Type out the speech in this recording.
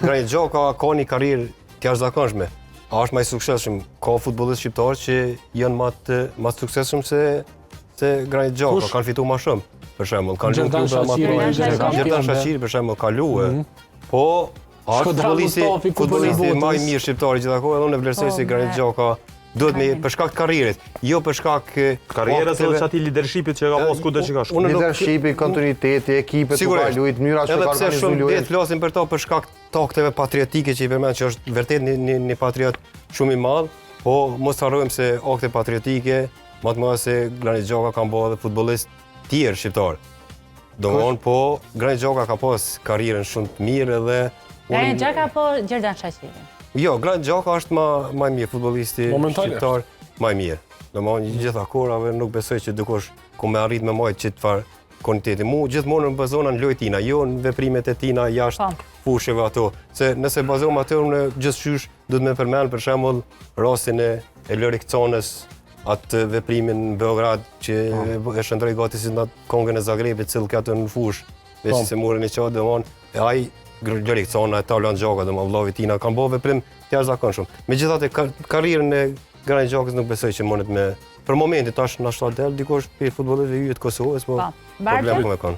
Granit Xhaka ka një karrierë të jashtëzakonshme. Është më i suksesshëm. Ka futbollistë shqiptar që janë më të suksesshëm se Granit Xhaka, kanë fituar më shumë. Për shembull, kanë luajtur Xherdan Shaqiri për shembull ka luajë. Po është futbollisti më i mirë shqiptar gjithakohë, edhe unë e vlerësoj si Granit Xhaka. Duhet me për shkak të karrierës, jo për shkak karrierës edhe çati leadershipit që ka pas kudo që ka shkuar. Leadershipi, kontinuiteti, ekipet ku ka luajt, mënyra që ka organizuar luajtjen. Edhe pse flasim për to për shkak të akteve patriotike që i përmend që është vërtet një patriot shumë i madh, po mos harrojmë se akte patriotike, më të mëdha se Granit Xhaka kanë bërë edhe futbollist tjerë shqiptar. Domthon po Granit Xhaka ka pas karrierën shumë të mirë edhe Granit Xhaka apo Xherdan Shaqiri? Jo, Granit Xhaka është më i mirë futbollisti shqiptar, më i mirë. Domethënë gjitha kohërave nuk besoj që dikush ku më arrit me majt çfarë kontenti. Mu gjithmonë në zonën lojtina, jo në veprimet e tina jashtë fushëve ato. Se nëse bazohem atë në gjithçysh duhet më përmend për shembull rastin e Lorik Conës, atë veprimin në Beograd që e shndroi gati si në Kongën e Zagrebit, cilë ka atë në fushë, veç se morën e çfarë domethënë ai Lorik Cona, Taulan Xhaka, vllavi tina kanë bërë veprim të jashtëzakonshëm. Megjithatë karrierën e Granit Xhakës nuk besoj që mundet me për momentin tash na shtat del dikush pe futbollistëve të Kosovës, po problem me kanë.